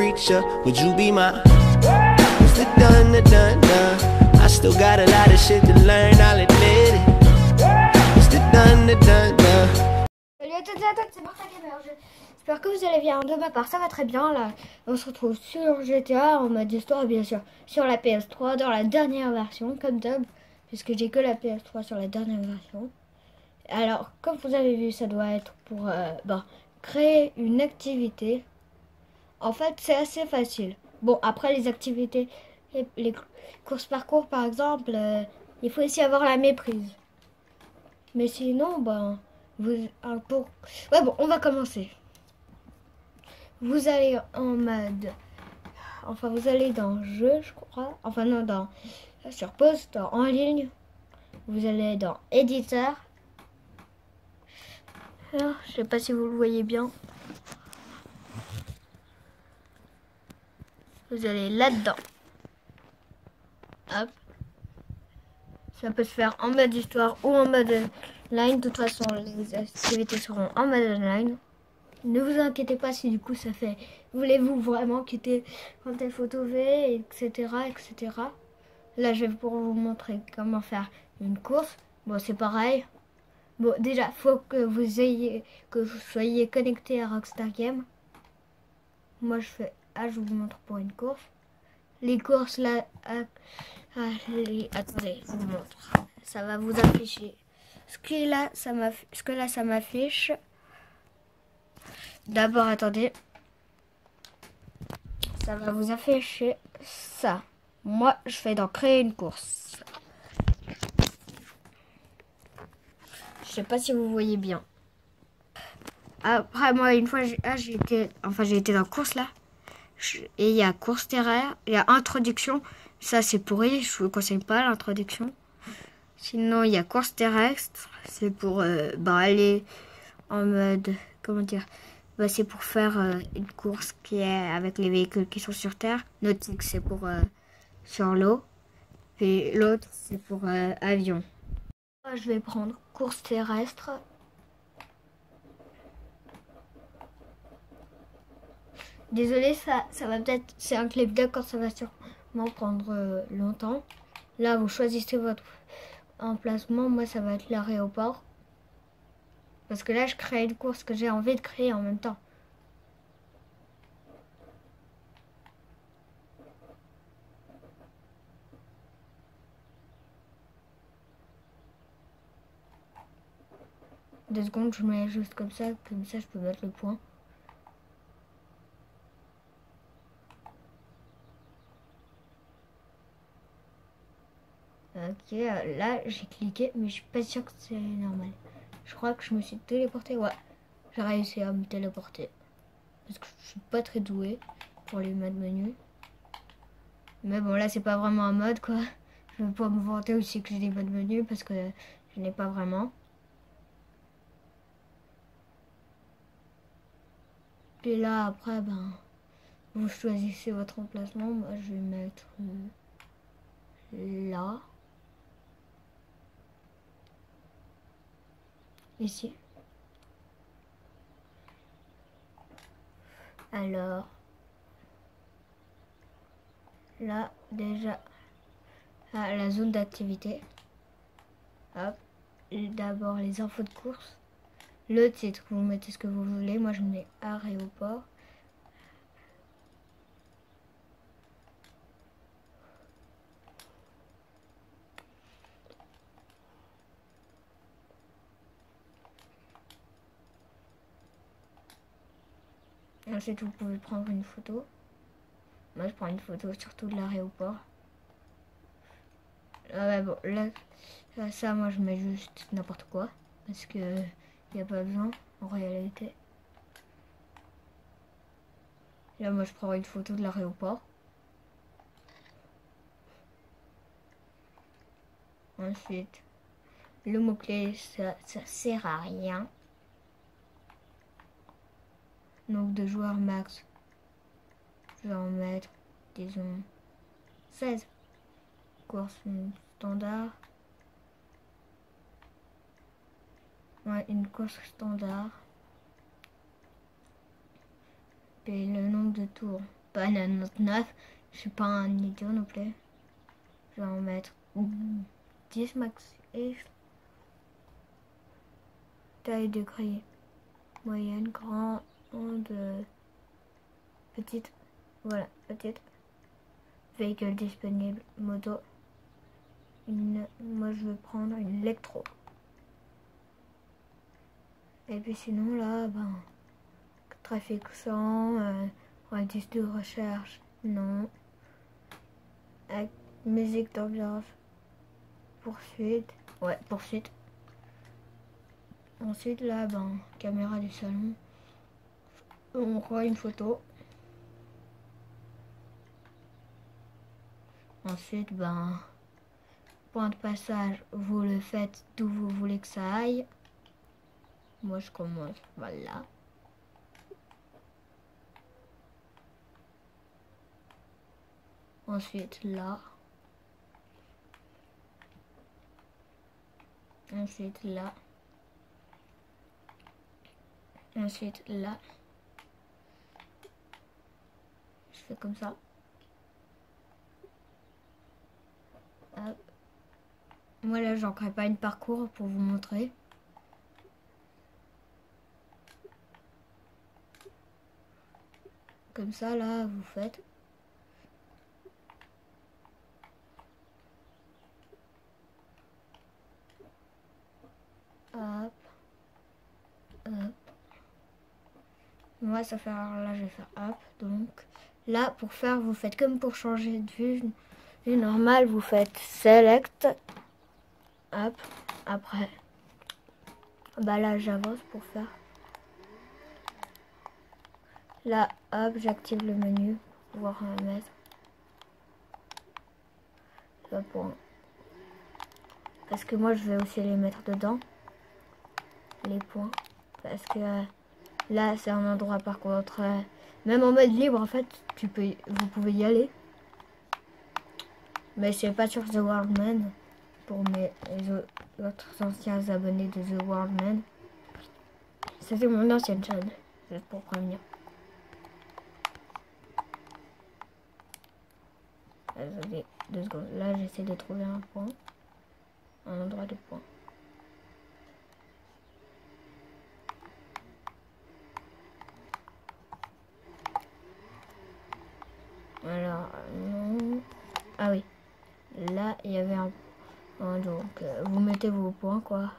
preacher, would you be my? It's the done, the done, done. I still got a lot of shit to learn, I'll admit it. It's the done, the done, done. Salut à toutes et à tous, c'est Martha Gamer. J'espère que vous allez bien. De ma part, ça va très bien. Là, on se retrouve sur GTA en mode histoire, bien sûr, sur la PS3, dans la dernière version, comme d'hab, puisque j'ai que la PS3 sur la dernière version. Alors, comme vous avez vu, ça doit être pour créer une activité. En fait, c'est assez facile. Bon, après les activités, les courses parcours, par exemple, il faut aussi avoir la méprise. Mais sinon, ouais, bon, on va commencer. Vous allez en mode... Enfin, vous allez dans jeu, je crois. Enfin, non, sur pause, dans en ligne. Vous allez dans éditeur. Alors, je sais pas si vous le voyez bien. Vous allez là-dedans. Hop. Ça peut se faire en mode histoire ou en mode online. De toute façon, les activités seront en mode online. Ne vous inquiétez pas si du coup ça fait voulez-vous vraiment quitter quand elle photo V, etc., etc. Là, je vais pour vous montrer comment faire une course. Bon, c'est pareil. Bon, déjà, faut que vous soyez connecté à Rockstar Game. Moi, je fais... Ah, je vous montre pour une course. Les courses, là... attendez, je vous montre. Ça va vous afficher. Ce que là, ça m'affiche. D'abord, attendez. Ça va vous afficher ça. Moi, je fais dans créer une course. Je sais pas si vous voyez bien. Après, moi, une fois, j'ai été dans course là. Et il y a course terrestre, il y a introduction. Ça, c'est pourri, je vous conseille pas l'introduction. Sinon, il y a course terrestre. C'est pour aller en mode, comment dire, c'est pour faire une course qui est avec les véhicules qui sont sur terre. Nautique, c'est pour sur l'eau. Et l'autre, c'est pour avion. Je vais prendre course terrestre. Désolé, ça va peut-être... C'est un clip d'accord, ça va sûrement prendre longtemps. Là, vous choisissez votre emplacement. Moi, ça va être l'aéroport. Parce que là, je crée une course que j'ai envie de créer en même temps. Deux secondes, je mets juste comme ça je peux mettre le point. Ok, là j'ai cliqué, mais je suis pas sûre que c'est normal. Je crois que je me suis téléporté. Ouais, j'ai réussi à me téléporter. Parce que je suis pas très douée pour les modes menus. Mais bon, là c'est pas vraiment un mode quoi. Je vais pas me vanter aussi que j'ai des modes menus parce que je n'ai pas vraiment. Puis là après, vous choisissez votre emplacement. Moi je vais mettre là. Ici. Alors, là, déjà, à la zone d'activité. Hop. D'abord, les infos de course. Le titre, vous mettez ce que vous voulez. Moi, je mets aéroport. Ensuite, vous pouvez prendre une photo. Moi, je prends une photo surtout de l'aéroport. Bon, là, ça, moi, je mets juste n'importe quoi. Parce que il n'y a pas besoin, en réalité. Là, moi, je prends une photo de l'aéroport. Ensuite, le mot-clé, ça sert à rien. Nombre de joueurs max. Je vais en mettre, disons, 16. Course standard. Ouais, une course standard. Et le nombre de tours. pas 99. Je suis pas un idiot non plus. Je vais en mettre 10 max. Et taille de crayon. Moyenne, grande, petite. Voilà, petite. Véhicule disponible, moto. Moi je vais prendre une électro. Et puis sinon là, ben, trafic 100, indice de recherche, non. Avec musique d'ambiance, poursuite, ouais, poursuite. Ensuite là, ben, caméra du salon, on voit une photo. Ensuite, ben, point de passage, vous le faites d'où vous voulez que ça aille. Moi je commence, voilà. Ensuite là. Ensuite là. Ensuite là. Je fais comme ça. Hop. Moi là j'en crée pas une parcours pour vous montrer. Comme ça là vous faites. Hop. Hop. Moi ça fait, alors là je vais faire hop. Donc là pour faire, vous faites comme pour changer de vue normale, vous faites select. Hop. Après bah là j'avance pour faire. Là hop, j'active le menu pour pouvoir mettre le point. Parce que moi je vais aussi les mettre dedans, les points, parce que là c'est un endroit par contre, même en mode libre en fait, vous pouvez y aller. Mais c'est pas sur The Worldman, pour mes autres anciens abonnés de The Worldman. C'était mon ancienne chaîne, juste pour prévenir. Attendez 2 secondes, là j'essaie de trouver un point, un endroit de point. Alors, non. Ah oui. Là, il y avait un donc, vous mettez vos points, quoi.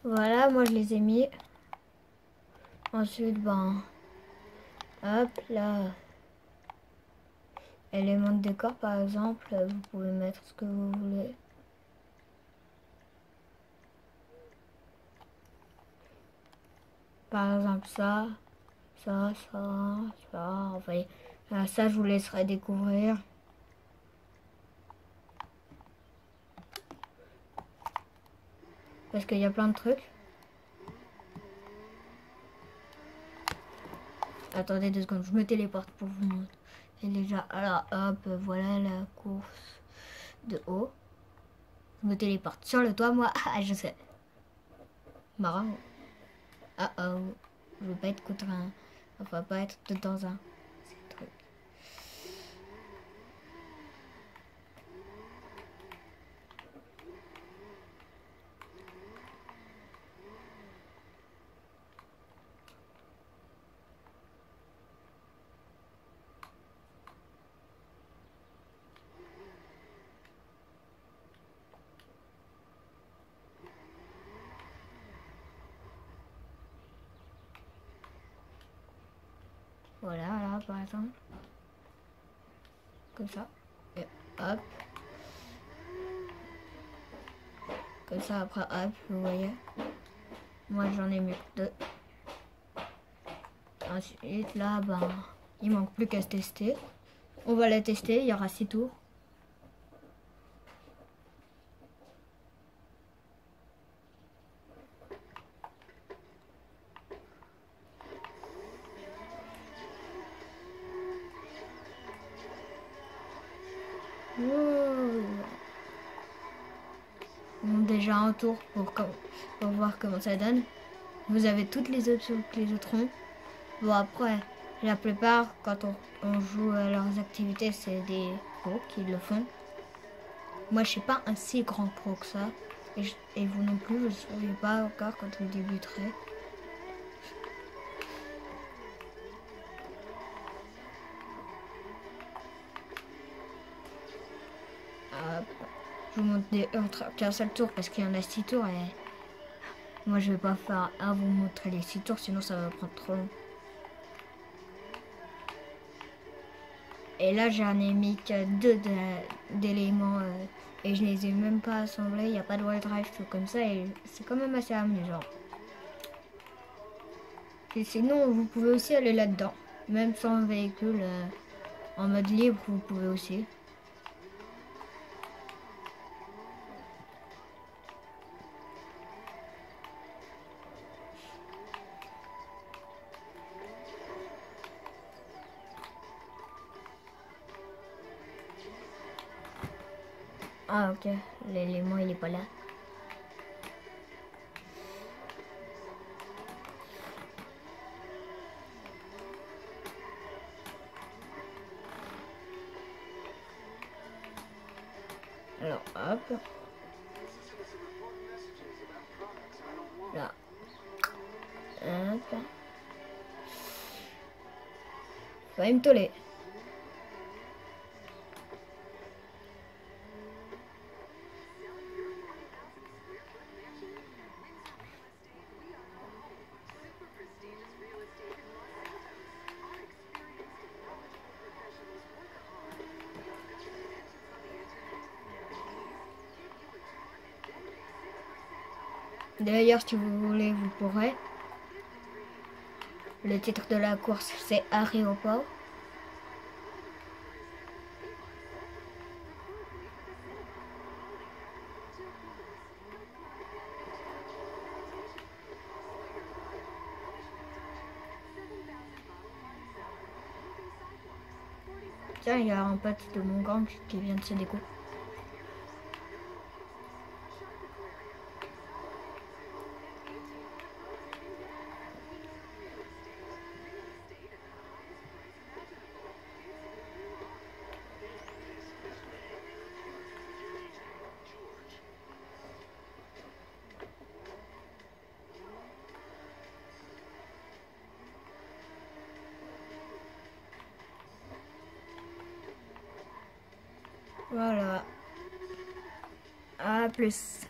Voilà, moi je les ai mis. Ensuite, ben... Hop, là... Éléments de décor, par exemple. Vous pouvez mettre ce que vous voulez. Par exemple, ça... Enfin, ça, je vous laisserai découvrir. Parce qu'il y a plein de trucs. Attendez 2 secondes, je me téléporte pour vous montrer. Et déjà, alors hop, voilà la course de haut. Je me téléporte sur le toit, moi. Ah, je sais. Marrant. Ah oh. Je veux pas être contre un... Enfin, pas être dans un... truc. Voilà, là, par exemple. Comme ça. Et hop. Comme ça, après, hop, vous voyez. Moi, j'en ai mis que 2. Ensuite, là, ben, il manque plus qu'à se tester. On va la tester, il y aura 6 tours. Déjà un tour pour voir comment ça donne. Vous avez toutes les options que les autres ont. Bon après, La plupart, quand on joue à leurs activités, c'est des pros qui le font. Moi, je suis pas un si grand pro que ça. Et vous non plus, je ne saurais pas encore quand vous débuterez. Hop. Je vous montre qu'un seul tour parce qu'il y en a 6 tours et moi je vais pas faire à vous montrer les 6 tours sinon ça va prendre trop long. Et là j'en ai mis que 2 d'éléments et je les ai même pas assemblés, il n'y a pas de wall drive tout comme ça et c'est quand même assez amusant. Et sinon vous pouvez aussi aller là-dedans, même sans véhicule, en mode libre vous pouvez aussi. Ah ok, l'élément il est pas là. Alors hop. Là. Hop. Faut me toller. D'ailleurs, si vous voulez, vous pourrez. Le titre de la course, c'est Aéroport. Tiens, il y a un pote de mon gang qui vient de se déco. Voilà. À plus.